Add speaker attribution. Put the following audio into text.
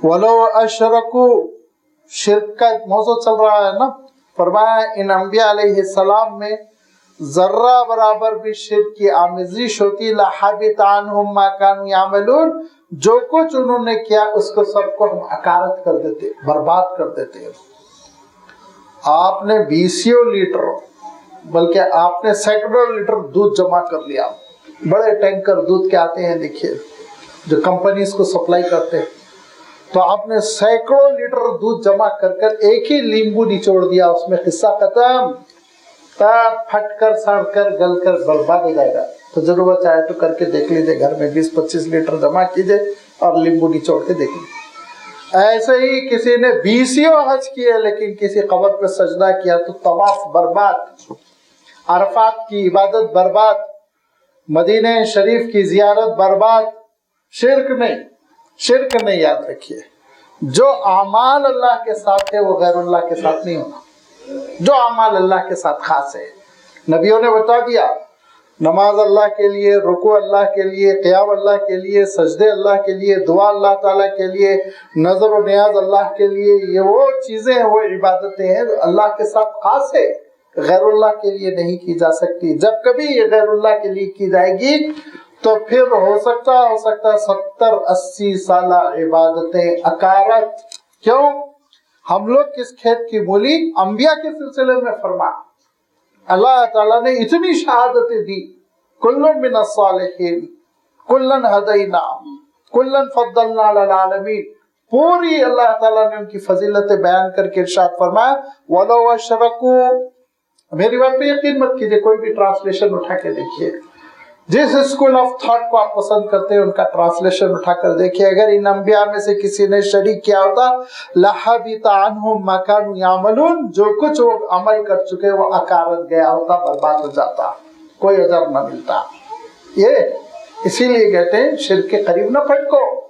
Speaker 1: वलो अशरकू, शिर्क का मौजू चल रहा है ना, फरमाया इन अंबिया अलैहिस्सलाम में जर्रा बराबर भी शिर्क की आमेजिश होती, लहबित अन्हुम मा कानू यामलून, जो कुछ उन्होंने किया उसको सबको हम अकारत कर देते, बर्बाद कर देते। आपने बीसियों लीटर बल्कि आपने सैकड़ों लीटर दूध जमा कर लिया, बड़े टैंकर दूध के आते हैं देखिए जो कंपनीज को सप्लाई करते हैं, तो आपने सैकड़ों लीटर दूध जमा कर एक ही नींबू निचोड़ दिया, उसमें किस्सा खत्म, तब फटकर सड़कर गलकर बर्बाद हो जाएगा। तो जरूरत चाहे तो करके देख लीजिए, घर में 20-25 लीटर जमा कीजिए और नींबू निचोड़ के देख लीजिए। ऐसे ही किसी ने 20 हज किए लेकिन किसी कब्र पे सजदा किया तो तवाफ बर्बाद, अरफात की इबादत बर्बाद, मदीने शरीफ की जियारत बर्बाद। शिर्क नहीं, याद रखिए, जो आमाल अल्लाह के साथ है वो गैरुल्लाह के साथ नहीं होना, जो आमाल अल्लाह के साथ खास है। नबियों ने बता दिया, नमाज अल्लाह के लिए, रुकू अल्लाह के लिए, क़ियाम अल्लाह के लिए, सजदे अल्लाह के लिए, दुआ अल्लाह ताला के लिए, नज़र और नियाज अल्लाह के लिए, ये वो चीज़ें हैं, वो इबादतें हैं जो अल्लाह के साथ खास है, गैरुल्लाह के लिए नहीं की जा सकती। जब कभी ये गैरुल्लाह के लिए की जाएगी तो फिर हो सकता 70-80 साल इबादतें अकारत। क्यों? हम लोग किस खेत की मूली? अंबिया के सिलसिले में फरमा अल्लाह ताला ने इतनी शहादतें दी, कुल्लुन मिनस सालिहीन, कुल्लन हदैना, कुल्लन फद्दलना अलल आलमीन। पूरी अल्लाह ताला ने उनकी फजीलतें बयान करके इरशाद फरमाया, वलो अशरकू। मेरी बात पे यकीन मत कीजिए, कोई भी ट्रांसलेशन उठा के देखिए, जिस स्कूल ऑफ थॉट को आप पसंद करते हैं उनका ट्रांसलेशन उठाकर देखिए। अगर इन अंबिया में से किसी ने शरीक किया होता, लहबित अन्हुम मा कानू यामलून, जो कुछ वो अमल कर चुके वो अकारत गया होता, बर्बाद हो जाता, कोई अजर न मिलता। ये इसीलिए कहते हैं शिर्क के करीब न फटको।